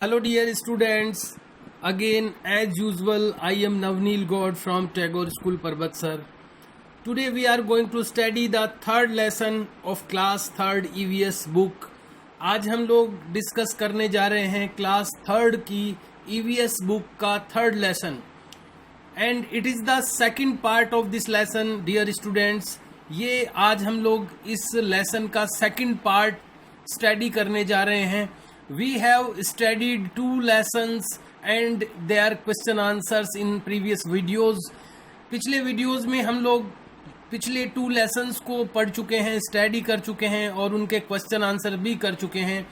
Hello dear students, again as usual I am Navneel God from Tagore School Parbatsar. Today we are going to study the third lesson of class third EVS book. आज हम लोग discuss करने जा रहे हैं class third की EVS book का third lesson and it is the second part of this lesson dear students. ये आज हम लोग इस लेसन का सेकंड पार्ट स्टडी करने जा रहे हैं. We have studied 2 lessons and their question answers in previous videos. पिछले वीडियोस में हम लोग पिछले 2 लेसन्स को पढ़ चुके हैं, स्टडी कर चुके हैं और उनके क्वेश्चन आंसर भी कर चुके हैं.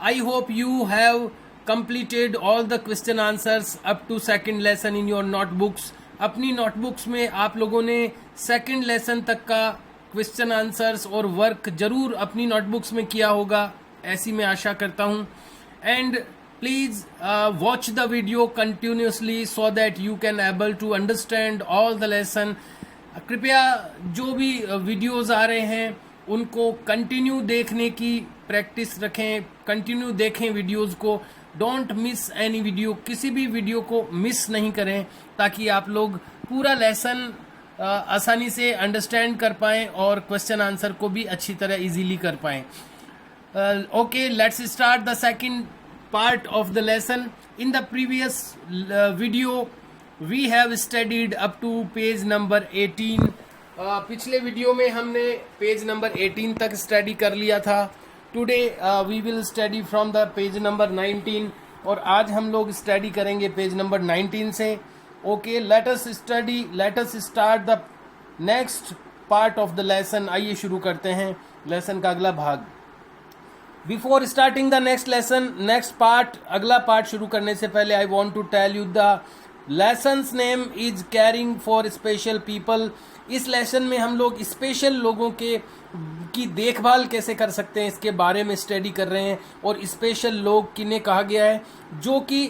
I hope you have completed all the question answers up to second lesson in your notebooks. अपनी नोटबुक्स में आप लोगों ने सेकंड लेसन तक का क्वेश्चन आंसर्स और वर्क जरूर अपनी नोटबुक्स में किया होगा, ऐसी मैं आशा करता हूँ. And please watch the video continuously so that you can able to understand all the lesson. कृपया जो भी वीडियोस आ रहे हैं उनको कंटिन्यू देखने की प्रैक्टिस रखें, कंटिन्यू देखें वीडियोस को. डोंट मिस एनी वीडियो, किसी भी वीडियो को मिस नहीं करें ताकि आप लोग पूरा लेसन आसानी से अंडरस्टैंड कर पाएँ और क्वेश्चन आंसर को भी अच्छी तरह इजीली कर पाएँ. Okay, let's start the second part of the lesson. In the previous video, we have studied up to page number 18. पिछले वीडियो में हमने पेज नंबर 18 तक स्टडी कर लिया था. Today we will study from the page number 19 और आज हम लोग स्टडी करेंगे पेज नंबर 19 से. Okay, let us start the next part of the lesson. आइए शुरू करते हैं लेसन का अगला भाग. Before starting the next part, अगला पार्ट शुरू करने से पहले I want to tell you the lesson's name is caring for special people. इस लेसन में हम लोग स्पेशल लोगों की देखभाल कैसे कर सकते हैं इसके बारे में स्टडी कर रहे हैं. और स्पेशल लोग किन्हें कहा गया है, जो कि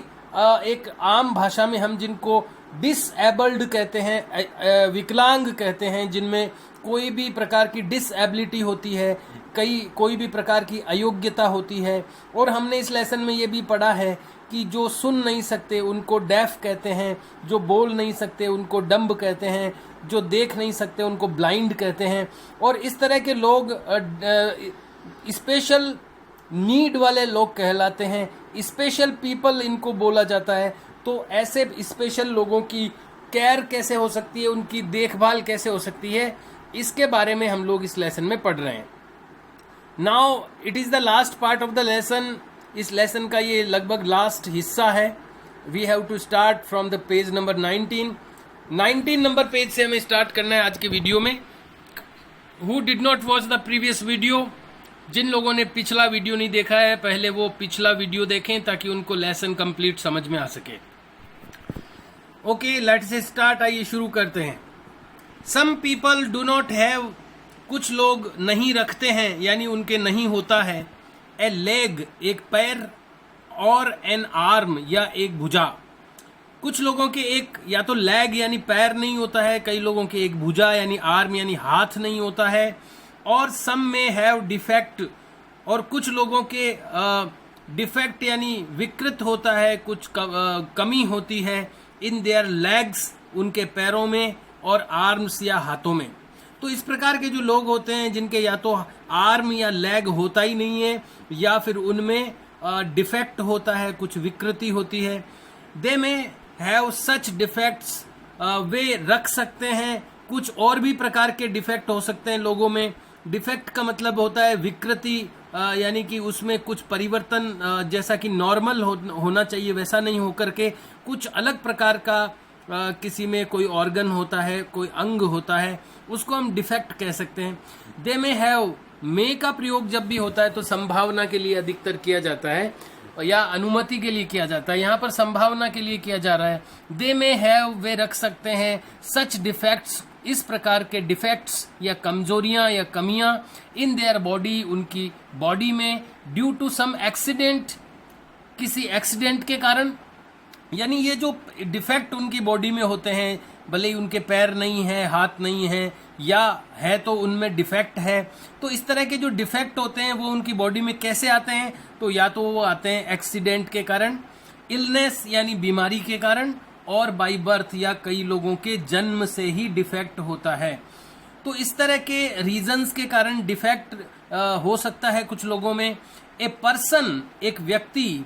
एक आम भाषा में हम जिनको डिसएबल्ड कहते हैं, विकलांग कहते हैं, जिनमें कोई भी प्रकार की डिसएबिलिटी होती है, कोई भी प्रकार की अयोग्यता होती है. और हमने इस लेसन में ये भी पढ़ा है कि जो सुन नहीं सकते उनको डेफ कहते हैं, जो बोल नहीं सकते उनको डम्ब कहते हैं, जो देख नहीं सकते उनको ब्लाइंड कहते हैं. और इस तरह के लोग स्पेशल नीड वाले लोग कहलाते हैं. स्पेशल पीपल इनको बोला जाता है. तो ऐसे स्पेशल लोगों की केयर कैसे हो सकती है, उनकी देखभाल कैसे हो सकती है, इसके बारे में हम लोग इस लेसन में पढ़ रहे हैं. Now it is the last part of the lesson. इस लेसन का ये लगभग लास्ट हिस्सा है. We have to start from the page number 19 number page से हमें स्टार्ट करना है आज के वीडियो में. Who did not watch the previous video, जिन लोगों ने पिछला वीडियो नहीं देखा है पहले वो पिछला वीडियो देखें ताकि उनको लेसन कंप्लीट समझ में आ सके. Okay, let's start. आइए शुरू करते हैं. Some people do not have, कुछ लोग नहीं रखते हैं यानी उनके नहीं होता है, ए लेग, एक पैर, और एन आर्म, या एक भुजा. कुछ लोगों के एक या तो लेग यानी पैर नहीं होता है, कई लोगों के एक भुजा यानी आर्म यानी हाथ नहीं होता है. और सम में हैव डिफेक्ट, और कुछ लोगों के डिफेक्ट यानी विकृत होता है, कुछ कमी होती है इन देयर लेग्स, उनके पैरों में, और आर्म्स या हाथों में. तो इस प्रकार के जो लोग होते हैं जिनके या तो आर्म या लेग होता ही नहीं है या फिर उनमें डिफेक्ट होता है, कुछ विकृति होती है, दे में हैव सच डिफेक्ट्स, वे रख सकते हैं. कुछ और भी प्रकार के डिफेक्ट हो सकते हैं लोगों में. डिफेक्ट का मतलब होता है विकृति, यानी कि उसमें कुछ परिवर्तन, जैसा कि नॉर्मल होना चाहिए वैसा नहीं होकर के कुछ अलग प्रकार का किसी में कोई ऑर्गन होता है, कोई अंग होता है, उसको हम डिफेक्ट कह सकते हैं. दे में हैव, मे का प्रयोग जब भी होता है तो संभावना के लिए अधिकतर किया जाता है या अनुमति के लिए किया जाता है. यहाँ पर संभावना के लिए किया जा रहा है. दे में हैव, वे रख सकते हैं, सच डिफेक्ट्स, इस प्रकार के डिफेक्ट्स या कमजोरियां या कमियां, इन देयर बॉडी, उनकी बॉडी में, ड्यू टू सम एक्सीडेंट, किसी एक्सीडेंट के कारण. यानी ये जो डिफेक्ट उनकी बॉडी में होते हैं भले ही उनके पैर नहीं है, हाथ नहीं है, या है तो उनमें डिफेक्ट है। तो इस तरह के जो डिफेक्ट होते हैं वो उनकी बॉडी में कैसे आते हैं? तो या तो वो आते हैं एक्सीडेंट के कारण, इलनेस यानी बीमारी के कारण, और बाय बर्थ या कई लोगों के जन्म से ही डिफेक्ट होता है। तो इस तरह के रीजंस के कारण डिफेक्ट हो सकता है कुछ लोगों में। ए पर्सन, एक व्यक्ति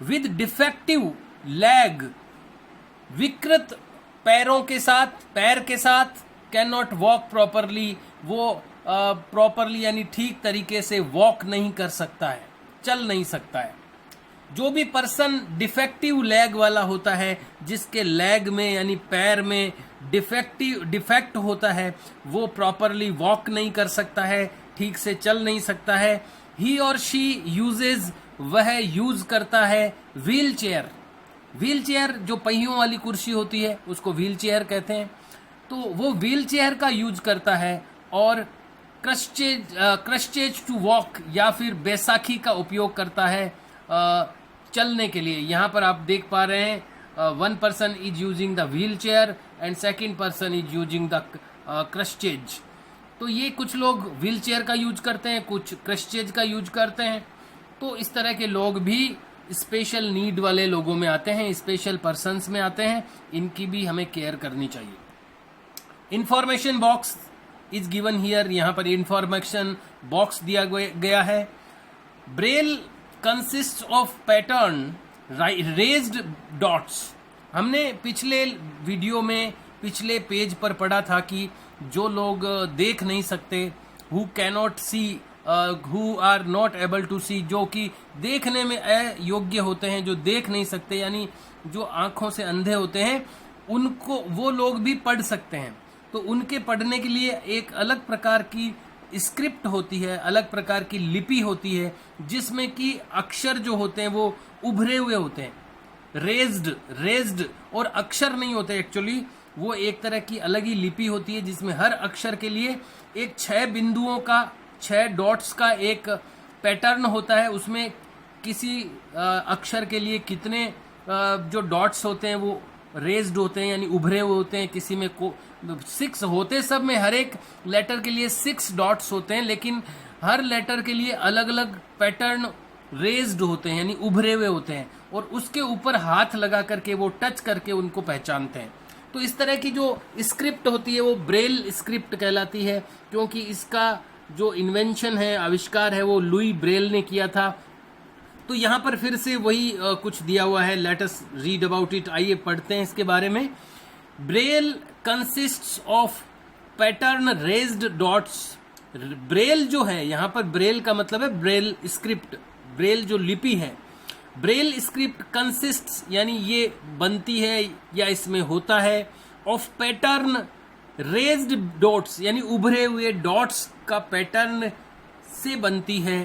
विद डिफेक्टिव लेग, विकृत पैरों के साथ, पैर के साथ, कैन नॉट वॉक प्रॉपरली, वो प्रॉपरली यानी ठीक तरीके से वॉक नहीं कर सकता है, चल नहीं सकता है। जो भी पर्सन डिफेक्टिव लेग वाला होता है, जिसके लेग में यानी पैर में डिफेक्ट होता है, वो प्रॉपरली वॉक नहीं कर सकता है, ठीक से चल नहीं सकता है। ही और शी यूजेज, वह यूज करता है व्हील चेयर। व्हील चेयर जो पहियों वाली कुर्सी होती है उसको व्हील चेयर कहते हैं। तो वो व्हील चेयर का यूज करता है, और क्रस्टेज टू वॉक या फिर बैसाखी का उपयोग करता है चलने के लिए। यहाँ पर आप देख पा रहे हैं one person is using the wheel chair and second person is using the crutches. तो ये कुछ लोग व्हील चेयर का यूज करते हैं, कुछ क्रस्टेज का यूज करते हैं। तो इस तरह के लोग भी स्पेशल नीड वाले लोगों में आते हैं, स्पेशल पर्सन्स में आते हैं। इनकी भी हमें केयर करनी चाहिए। Information box is given here, यहाँ पर इंफॉर्मेशन बॉक्स दिया गया है। Braille consist of pattern raised dots. हमने पिछले वीडियो में पिछले पेज पर पढ़ा था कि जो लोग देख नहीं सकते, who cannot see, who are not able to see, जो कि देखने में अयोग्य होते हैं, जो देख नहीं सकते यानी जो आंखों से अंधे होते हैं, उनको वो लोग भी पढ़ सकते हैं। तो उनके पढ़ने के लिए एक अलग प्रकार की स्क्रिप्ट होती है, अलग प्रकार की लिपि होती है, जिसमें कि अक्षर जो होते हैं वो उभरे हुए होते हैं, रेज्ड और अक्षर नहीं होते एक्चुअली। वो एक तरह की अलग ही लिपि होती है जिसमें हर अक्षर के लिए एक 6 बिंदुओं का, 6 डॉट्स का एक पैटर्न होता है। उसमें किसी अक्षर के लिए कितने जो डॉट्स होते हैं वो रेज्ड होते हैं यानी उभरे हुए होते हैं, किसी में 6 होते, सब में हर एक लेटर के लिए 6 डॉट्स होते हैं, लेकिन हर लेटर के लिए अलग अलग पैटर्न रेज्ड होते हैं यानी उभरे हुए होते हैं, और उसके ऊपर हाथ लगा करके वो टच करके उनको पहचानते हैं। तो इस तरह की जो स्क्रिप्ट होती है वो ब्रेल स्क्रिप्ट कहलाती है, क्योंकि इसका जो इन्वेंशन है, आविष्कार है, वो लुई ब्रेल ने किया था। तो यहाँ पर फिर से वही कुछ दिया हुआ है, let us read about it. आइए पढ़ते हैं इसके बारे में। Braille consists of pattern raised dots. Braille जो है, यहाँ पर ब्रेल का मतलब है ब्रेल स्क्रिप्ट, ब्रेल जो लिपि है। ब्रेल स्क्रिप्ट कंसिस्ट्स यानी ये बनती है या इसमें होता है, ऑफ पैटर्न रेज्ड डॉट्स यानी उभरे हुए डॉट्स का पैटर्न से बनती है,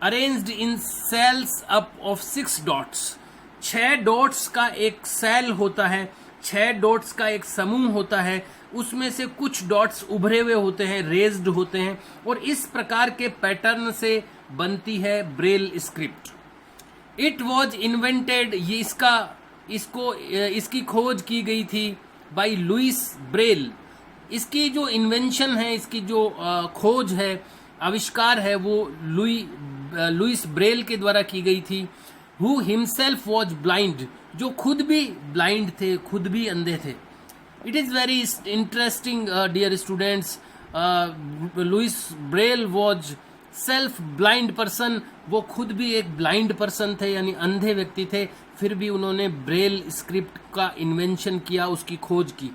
arranged in cells up of 6 dots. 6 dots का एक सेल होता है, 6 डॉट्स का एक समूह होता है, उसमें से कुछ डॉट्स उभरे हुए होते हैं, रेज्ड होते हैं, और इस प्रकार के पैटर्न से बनती है braille script. It was invented, ये इसकी खोज की गई थी बाई लुइस ब्रेल। इसकी जो इन्वेंशन है, इसकी जो खोज है, आविष्कार है, वो लुइस ब्रेल के द्वारा की गई थी। हु हिमसेल्फ वॉज ब्लाइंड, जो खुद भी ब्लाइंड थे, खुद भी अंधे थे। It is very interesting dear students, Louis Braille was self blind person, वो खुद भी एक ब्लाइंड पर्सन थे यानी अंधे व्यक्ति थे, फिर भी उन्होंने ब्रेल स्क्रिप्ट का इन्वेंशन किया, उसकी खोज की।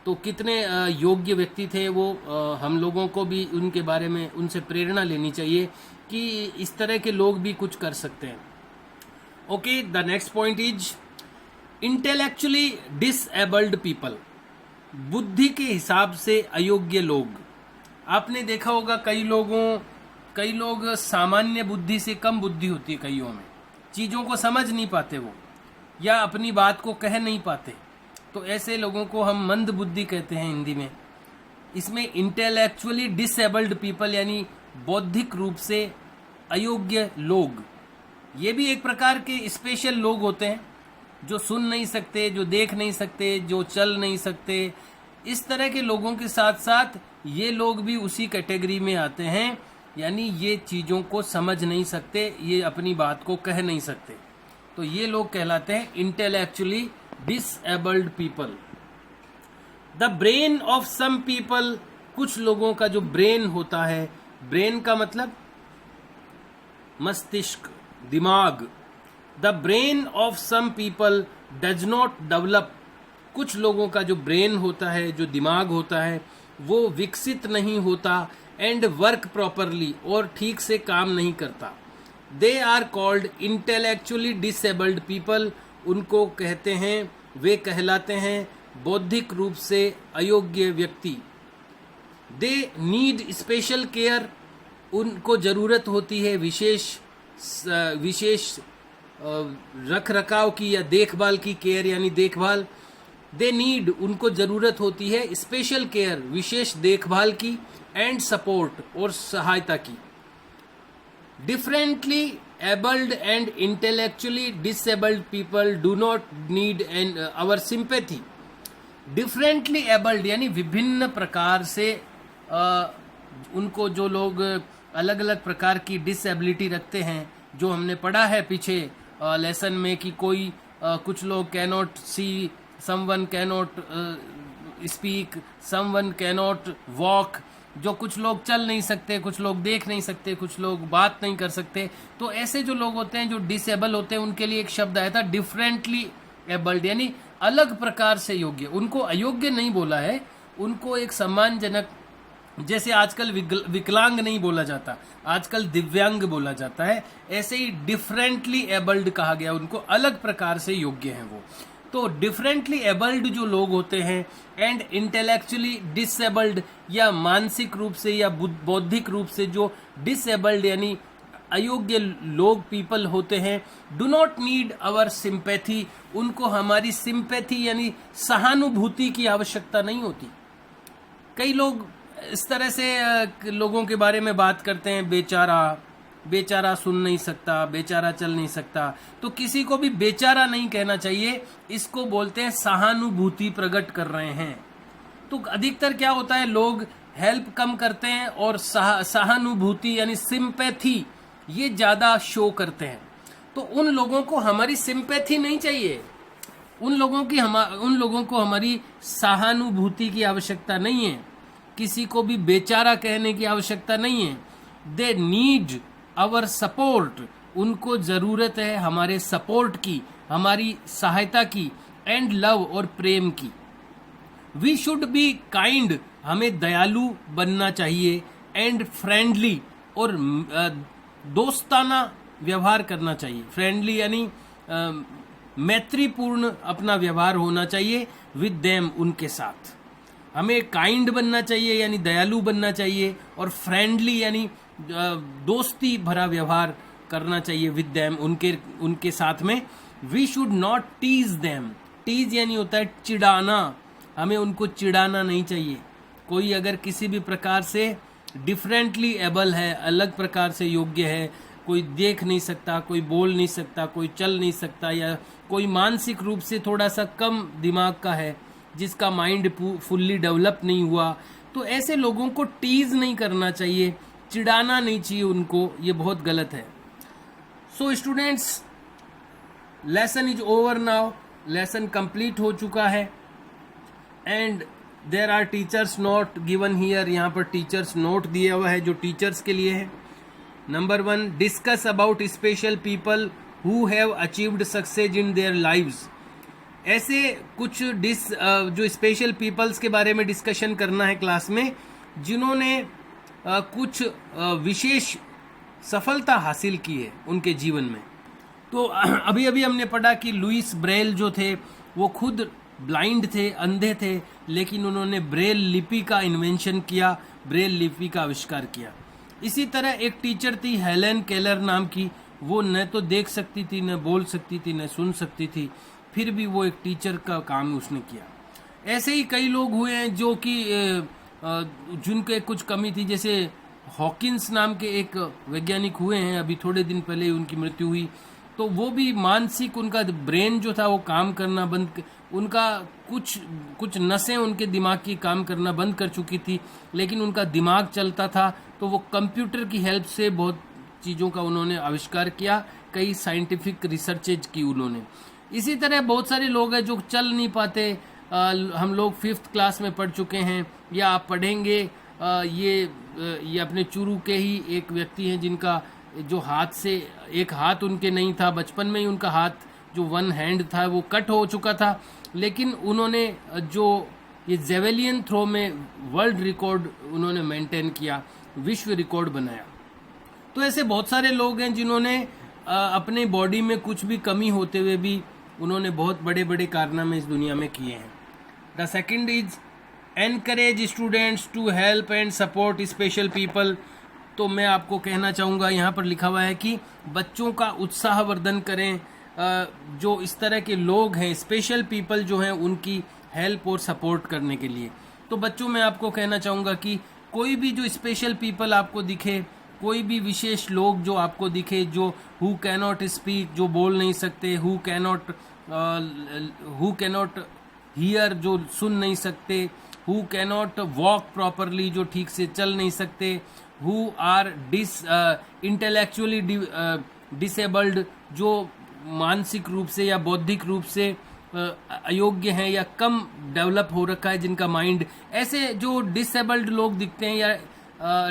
तो कितने योग्य व्यक्ति थे वो। हम लोगों को भी उनके बारे में, उनसे प्रेरणा लेनी चाहिए कि इस तरह के लोग भी कुछ कर सकते हैं। Okay, the next point is intellectually disabled people. बुद्धि के हिसाब से अयोग्य लोग। आपने देखा होगा कई लोग सामान्य बुद्धि से कम बुद्धि होती है कईयों में, चीज़ों को समझ नहीं पाते वो, या अपनी बात को कह नहीं पाते। तो ऐसे लोगों को हम मंद बुद्धि कहते हैं हिंदी में। इसमें इंटेलेक्चुअली डिसेबल्ड पीपल यानी बौद्धिक रूप से अयोग्य लोग, ये भी एक प्रकार के स्पेशल लोग होते हैं। जो सुन नहीं सकते, जो देख नहीं सकते, जो चल नहीं सकते, इस तरह के लोगों के साथ साथ ये लोग भी उसी कैटेगरी में आते हैं, यानी ये चीज़ों को समझ नहीं सकते, ये अपनी बात को कह नहीं सकते, तो ये लोग कहलाते हैं intellectually disabled people. The brain of some people, कुछ लोगों का जो ब्रेन होता है, ब्रेन का मतलब मस्तिष्क, दिमाग। The brain of some people does not develop, कुछ लोगों का जो ब्रेन होता है, जो दिमाग होता है, वो विकसित नहीं होता, एंड वर्क प्रॉपरली, और ठीक से काम नहीं करता। They are called intellectually disabled people, उनको कहते हैं, वे कहलाते हैं बौद्धिक रूप से अयोग्य व्यक्ति। दे नीड स्पेशल केयर, उनको ज़रूरत होती है विशेष रख रखाव की या देखभाल की, केयर यानी देखभाल। दे नीड, उनको ज़रूरत होती है स्पेशल केयर, विशेष देखभाल की, एंड सपोर्ट, और सहायता की। Differently abled and intellectually disabled people do not need and our sympathy. Differently abled यानी विभिन्न प्रकार से उनको, जो लोग अलग अलग प्रकार की डिसेबिलिटी रखते हैं, जो हमने पढ़ा है पीछे लेसन में कि कोई कुछ लोग cannot see, someone cannot speak, someone cannot walk, जो कुछ लोग चल नहीं सकते, कुछ लोग देख नहीं सकते, कुछ लोग बात नहीं कर सकते, तो ऐसे जो लोग होते हैं जो डिसेबल होते हैं, उनके लिए एक शब्द आया था डिफरेंटली एबल्ड, यानी अलग प्रकार से योग्य। उनको अयोग्य नहीं बोला है, उनको एक सम्मानजनक, जैसे आजकल विकलांग नहीं बोला जाता, आजकल दिव्यांग बोला जाता है, ऐसे ही डिफरेंटली एबल्ड कहा गया, उनको अलग प्रकार से योग्य हैं वो। तो डिफरेंटली एबल्ड जो लोग होते हैं एंड इंटेलेक्चुअली डिसेबल्ड, या मानसिक रूप से या बौद्धिक रूप से जो डिसेबल्ड यानी अयोग्य लोग, पीपल होते हैं, do not need our sympathy, उनको हमारी सिंपैथी यानी सहानुभूति की आवश्यकता नहीं होती। कई लोग इस तरह से लोगों के बारे में बात करते हैं, बेचारा, बेचारा सुन नहीं सकता, बेचारा चल नहीं सकता, तो किसी को भी बेचारा नहीं कहना चाहिए, इसको बोलते हैं सहानुभूति प्रकट कर रहे हैं। तो अधिकतर क्या होता है, लोग हेल्प कम करते हैं और सहानुभूति यानी सिंपैथी ये ज़्यादा शो करते हैं। तो उन लोगों को हमारी सिंपैथी नहीं चाहिए, उन लोगों को हमारी सहानुभूति की आवश्यकता नहीं है, किसी को भी बेचारा कहने की आवश्यकता नहीं है। दे नीड आवर सपोर्ट, उनको ज़रूरत है हमारे सपोर्ट की, हमारी सहायता की, एंड लव और प्रेम की। वी शुड बी काइंड, हमें दयालु बनना चाहिए, एंड फ्रेंडली, और दोस्ताना व्यवहार करना चाहिए। फ्रेंडली यानी मैत्रीपूर्ण अपना व्यवहार होना चाहिए विद देम, उनके साथ। हमें काइंड बनना चाहिए यानी दयालु बनना चाहिए, और फ्रेंडली यानी दोस्ती भरा व्यवहार करना चाहिए विद देम, उनके साथ में। We should not tease them, tease यानी होता है चिढ़ाना, हमें उनको चिढ़ाना नहीं चाहिए। कोई अगर किसी भी प्रकार से डिफरेंटली एबल है, अलग प्रकार से योग्य है, कोई देख नहीं सकता, कोई बोल नहीं सकता, कोई चल नहीं सकता, या कोई मानसिक रूप से थोड़ा सा कम दिमाग का है, जिसका माइंड फुल्ली डेवलप नहीं हुआ, तो ऐसे लोगों को टीज नहीं करना चाहिए, चिढ़ाना नहीं चाहिए उनको, ये बहुत गलत है। So students, lesson is over now, lesson complete हो चुका है, and there are teachers note given here, यहाँ पर टीचर्स नोट दिया हुआ है जो टीचर्स के लिए है। Number 1, discuss about special people who have achieved success in their lives. ऐसे कुछ जो स्पेशल पीपल्स के बारे में डिस्कशन करना है क्लास में, जिन्होंने कुछ विशेष सफलता हासिल की है उनके जीवन में। तो अभी अभी हमने पढ़ा कि लुइस ब्रेल जो थे वो खुद ब्लाइंड थे, अंधे थे, लेकिन उन्होंने ब्रेल लिपि का इन्वेंशन किया, ब्रेल लिपि का आविष्कार किया। इसी तरह एक टीचर थी हेलेन केलर नाम की, वो न तो देख सकती थी, न बोल सकती थी, न सुन सकती थी, फिर भी वो एक टीचर का काम उसने किया। ऐसे ही कई लोग हुए हैं जो कि जिनके कुछ कमी थी, जैसे हॉकिंस नाम के एक वैज्ञानिक हुए हैं, अभी थोड़े दिन पहले उनकी मृत्यु हुई। तो वो भी मानसिक, उनका ब्रेन जो था वो काम करना बंद, उनका कुछ नसें उनके दिमाग की काम करना बंद कर चुकी थी, लेकिन उनका दिमाग चलता था। तो वो कंप्यूटर की हेल्प से बहुत चीज़ों का उन्होंने आविष्कार किया, कई साइंटिफिक रिसर्चेज की उन्होंने। इसी तरह बहुत सारे लोग हैं जो चल नहीं पाते। हम लोग 5th क्लास में पढ़ चुके हैं, या आप पढ़ेंगे। ये अपने चूरू के ही एक व्यक्ति हैं जिनका जो हाथ से एक हाथ उनके नहीं था, बचपन में ही उनका हाथ जो 1 हैंड था वो कट हो चुका था, लेकिन उन्होंने जो ये जेवेलियन थ्रो में वर्ल्ड रिकॉर्ड उन्होंने मेंटेन किया, विश्व रिकॉर्ड बनाया। तो ऐसे बहुत सारे लोग हैं जिन्होंने अपने बॉडी में कुछ भी कमी होते हुए भी उन्होंने बहुत बड़े बड़े कारनामे इस दुनिया में किए हैं। The second is encourage students to help and support special people. तो मैं आपको कहना चाहूँगा, यहाँ पर लिखा हुआ है कि बच्चों का उत्साहवर्धन करें। जो इस तरह के लोग हैं, स्पेशल पीपल जो हैं, उनकी हेल्प और सपोर्ट करने के लिए। तो बच्चों, मैं आपको कहना चाहूँगा कि कोई भी जो स्पेशल पीपल आपको दिखे, कोई भी विशेष लोग जो आपको दिखे, जो हु कैनॉट स्पीक, जो बोल नहीं सकते, हु कैनॉट हियर, जो सुन नहीं सकते, हु कैनॉट वॉक प्रॉपरली, जो ठीक से चल नहीं सकते, हु आर इंटेलेक्चुअली डिसेबल्ड, जो मानसिक रूप से या बौद्धिक रूप से अयोग्य हैं या कम डेवलप हो रखा है जिनका माइंड, ऐसे जो डिसेबल्ड लोग दिखते हैं या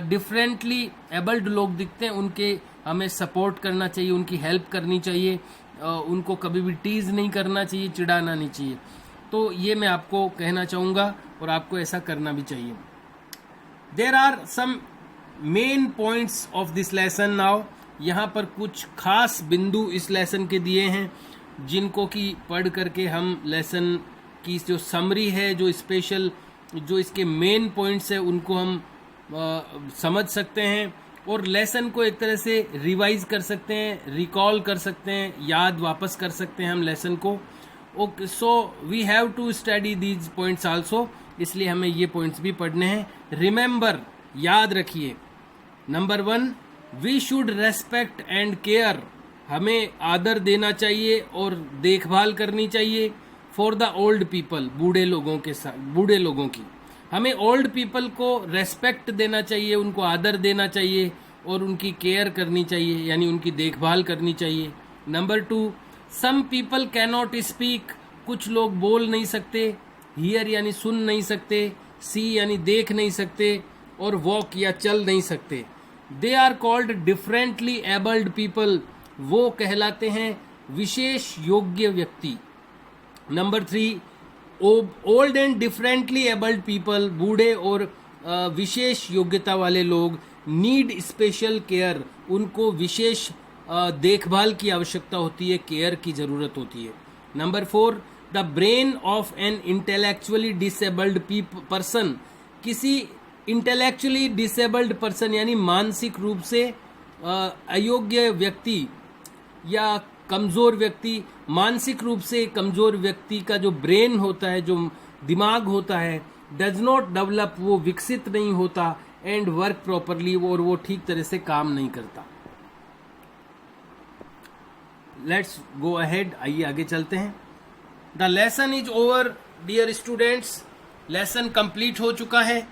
डिफरेंटली एबल्ड लोग दिखते हैं, उनके हमें सपोर्ट करना चाहिए, उनकी हेल्प करनी चाहिए, उनको कभी भी टीज नहीं करना चाहिए, चिढ़ाना नहीं चाहिए। तो ये मैं आपको कहना चाहूँगा और आपको ऐसा करना भी चाहिए। There are some main points of this lesson now. यहाँ पर कुछ खास बिंदु इस लेसन के दिए हैं जिनको कि पढ़ करके हम लेसन की जो समरी है, जो स्पेशल, जो इसके मेन पॉइंट्स है, उनको हम समझ सकते हैं और लेसन को एक तरह से रिवाइज कर सकते हैं, रिकॉल कर सकते हैं, याद वापस कर सकते हैं हम लेसन को। Okay, so we have to study these points also, इसलिए हमें ये पॉइंट्स भी पढ़ने हैं। रिमेंबर, याद रखिए। Number 1, we should respect and care, हमें आदर देना चाहिए और देखभाल करनी चाहिए। फॉर द ओल्ड पीपल, बूढ़े लोगों के साथ, बूढ़े लोगों की हमें ओल्ड पीपल को रेस्पेक्ट देना चाहिए, उनको आदर देना चाहिए और उनकी केयर करनी चाहिए, यानी उनकी देखभाल करनी चाहिए। Number 2, some people cannot speak, कुछ लोग बोल नहीं सकते, हियर यानी सुन नहीं सकते, सी यानी देख नहीं सकते, और वॉक या चल नहीं सकते। They are called differently abled people, वो कहलाते हैं विशेष योग्य व्यक्ति। Number 3, old and differently abled people, बूढ़े और विशेष योग्यता वाले लोग, नीड स्पेशल केयर, उनको विशेष देखभाल की आवश्यकता होती है, केयर की जरूरत होती है। Number 4, the brain of an intellectually disabled person, किसी इंटेलेक्चुअली डिसेबल्ड पर्सन यानी मानसिक रूप से अयोग्य व्यक्ति या कमजोर व्यक्ति, मानसिक रूप से कमजोर व्यक्ति का जो ब्रेन होता है, जो दिमाग होता है, डज नॉट डेवलप, वो विकसित नहीं होता, एंड वर्क प्रॉपरली, और वो ठीक तरह से काम नहीं करता। लेट्स गो अहेड, आइए आगे चलते हैं। The lesson is over dear students, lesson complete हो चुका है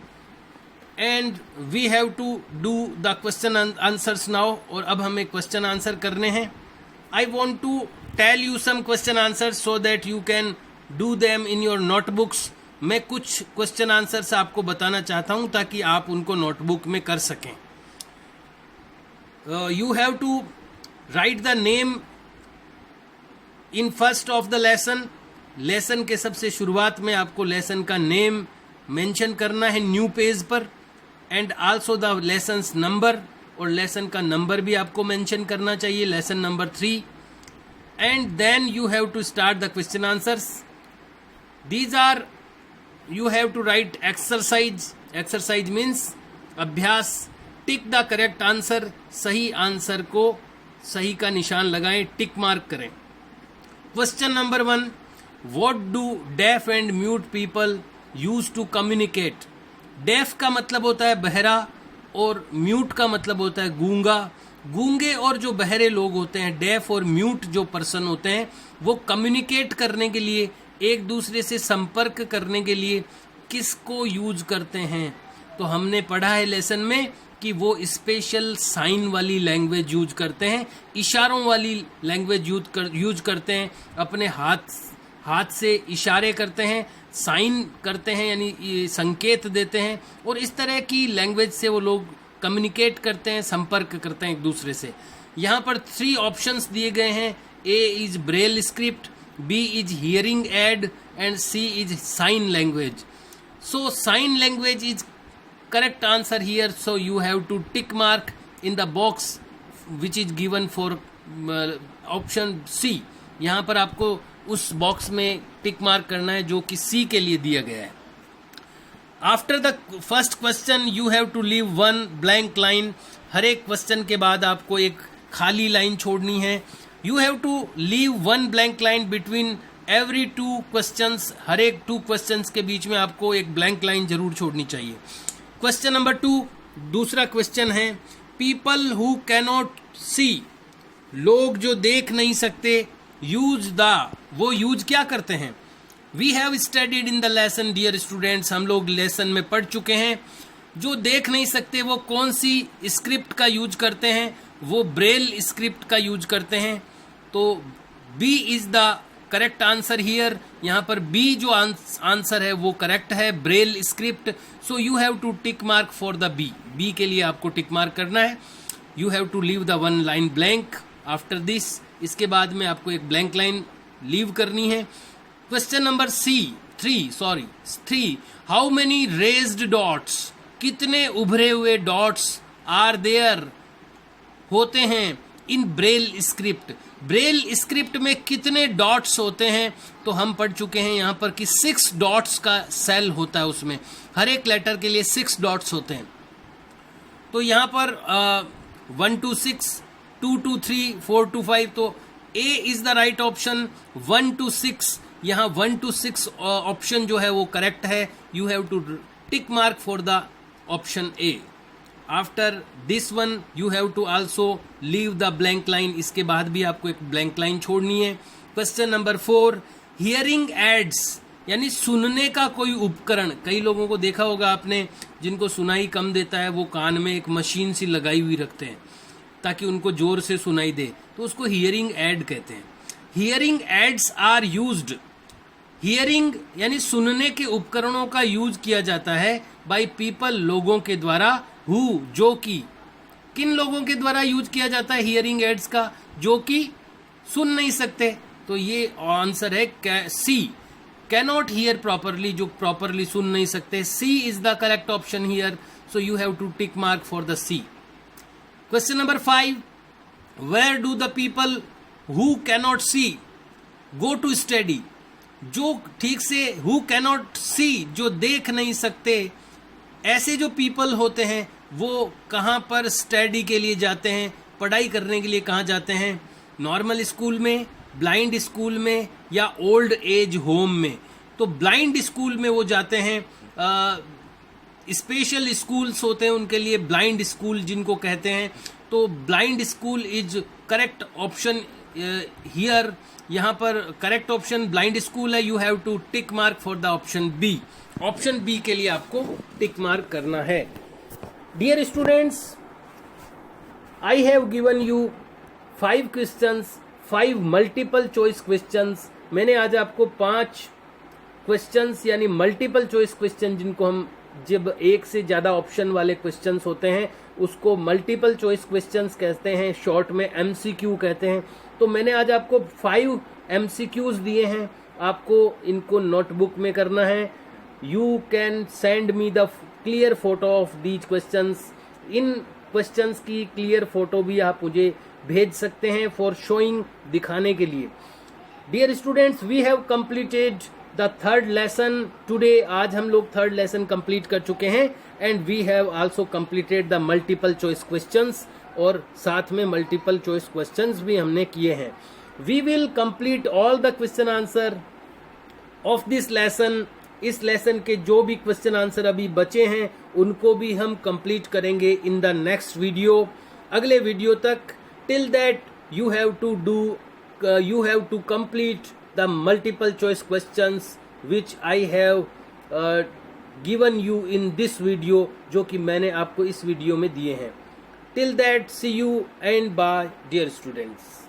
and we have to do the question answers now, और अब हमें क्वेश्चन आंसर करने हैं। I want to tell you some question answers so that you can do them in your notebooks. मैं कुछ क्वेश्चन आंसर्स आपको बताना चाहता हूं ताकि आप उनको नोटबुक में कर सकें। You have to write the name in first of the lesson. Lesson के सबसे शुरुआत में आपको लेसन का नेम मेंशन करना है न्यू पेज पर, and also the lesson's number, और लेसन का नंबर भी आपको मेंशन करना चाहिए, lesson number 3, and then you have to start the question answers. These are, you have to write exercise, exercise means अभ्यास, टिक द करेक्ट आंसर, सही answer को सही का निशान लगाएं, टिक मार्क करें। Question number 1, what do deaf and mute people use to communicate? Def का मतलब होता है बहरा और म्यूट का मतलब होता है गूंगा। गूंगे और जो बहरे लोग होते हैं, डेफ और म्यूट जो पर्सन होते हैं, वो कम्युनिकेट करने के लिए, एक दूसरे से संपर्क करने के लिए किसको यूज करते हैं? तो हमने पढ़ा है लेसन में कि वो स्पेशल साइन वाली लैंग्वेज यूज करते हैं, इशारों वाली लैंग्वेज यूज करते हैं, अपने हाथ से इशारे करते हैं, साइन करते हैं यानी संकेत देते हैं, और इस तरह की लैंग्वेज से वो लोग कम्युनिकेट करते हैं, संपर्क करते हैं एक दूसरे से। यहाँ पर 3 ऑप्शंस दिए गए हैं। A is Braille script, B is hearing aid and C is sign language. So sign language is correct answer here, so you have to tick mark in the box which is given for option C. यहाँ पर आपको उस box में टिक mark करना है जो कि C के लिए दिया गया है। After the first question you have to leave 1 blank line. हर एक क्वेश्चन के बाद आपको एक खाली लाइन छोड़नी है। You have to leave 1 blank line between every 2 questions. हर एक 2 questions के बीच में आपको एक ब्लैंक लाइन जरूर छोड़नी चाहिए। क्वेश्चन नंबर 2, दूसरा क्वेश्चन है, पीपल हु कैनॉट सी, लोग जो देख नहीं सकते, यूज द, वो यूज क्या करते हैं? We have studied in the lesson dear students, हम लोग लेसन में पढ़ चुके हैं। जो देख नहीं सकते वो कौन सी स्क्रिप्ट का यूज करते हैं? वो ब्रेल स्क्रिप्ट का यूज करते हैं। तो B is the correct answer here. यहाँ पर बी जो आंसर है वो करेक्ट है, braille script. So you have to tick mark for the B. B के लिए आपको टिक मार्क करना है। You have to leave the 1 line blank after this. इसके बाद में आपको एक ब्लैंक लाइन लीव करनी है। Question number 3, how many raised dots, कितने उभरे हुए डॉट्स आर देयर होते हैं इन ब्रेल स्क्रिप्ट? ब्रेल स्क्रिप्ट में कितने डॉट्स होते हैं? तो हम पढ़ चुके हैं यहाँ पर कि 6 डॉट्स का सेल होता है, उसमें हर एक लेटर के लिए 6 डॉट्स होते हैं। तो यहाँ पर 1 to 6, 2 to 3, 4 to 5, तो A is the right option. 1 to 6, यहाँ 1 to 6 ऑप्शन जो है वो करेक्ट है। You have to tick mark for the option A. After this one you have to also leave the blank line. इसके बाद भी आपको एक ब्लैंक लाइन छोड़नी है। क्वेश्चन नंबर 4, हियरिंग एड्स यानी सुनने का कोई उपकरण। कई लोगों को देखा होगा आपने जिनको सुनाई कम देता है, वो कान में एक मशीन सी लगाई हुई रखते हैं ताकि उनको जोर से सुनाई दे, तो उसको हियरिंग एड कहते हैं। Hearing aids are used, hearing यानी सुनने के उपकरणों का यूज किया जाता है बाय पीपल, लोगों के द्वारा, हु जो कि, किन लोगों के द्वारा यूज किया जाता है हियरिंग एड्स का? जो कि सुन नहीं सकते। तो ये आंसर है सी, कैनॉट हियर प्रॉपरली, जो प्रॉपरली सुन नहीं सकते। C is the correct option here, so you have to tick mark for the C. Question number 5, where do the people who cannot see go to study? जो ठीक से who cannot सी, जो देख नहीं सकते, ऐसे जो पीपल होते हैं वो कहाँ पर स्टडी के लिए जाते हैं, पढ़ाई करने के लिए कहाँ जाते हैं? नॉर्मल स्कूल में, ब्लाइंड स्कूल में, या ओल्ड एज होम में? तो ब्लाइंड स्कूल में वो जाते हैं। स्पेशल स्कूल्स होते हैं उनके लिए, ब्लाइंड स्कूल जिनको कहते हैं। तो blind school is correct option here. यहाँ पर करेक्ट ऑप्शन ब्लाइंड स्कूल है। You have to tick mark for the option B. Option B के लिए आपको टिक मार्क करना है। Dear students, I have given you 5 questions, 5 multiple choice questions. मैंने आज आपको 5 क्वेश्चंस यानी मल्टीपल चॉइस क्वेश्चन, जिनको हम जब एक से ज्यादा ऑप्शन वाले क्वेश्चंस होते हैं उसको मल्टीपल चॉइस क्वेश्चंस कहते हैं, शॉर्ट में MCQ कहते हैं। तो मैंने आज आपको 5 MCQs दिए हैं, आपको इनको नोटबुक में करना है। You can send me the clear photo of these questions. In questions की क्लियर फोटो भी आप मुझे भेज सकते हैं फॉर शोइंग, दिखाने के लिए। Dear students, we have completed the 3rd lesson today. आज हम लोग 3rd लेसन कंप्लीट कर चुके हैं and we have also completed the multiple choice questions, और साथ में मल्टीपल चॉइस क्वेश्चंस भी हमने किए हैं। We will complete all the question answer of this lesson. इस लेसन के जो भी क्वेश्चन आंसर अभी बचे हैं उनको भी हम कंप्लीट करेंगे इन द नेक्स्ट वीडियो। अगले वीडियो तक। Till that you have to complete the multiple choice questions which I have given you in this video, जो कि मैंने आपको इस वीडियो में दिए हैं। Till that, see you and bye dear students.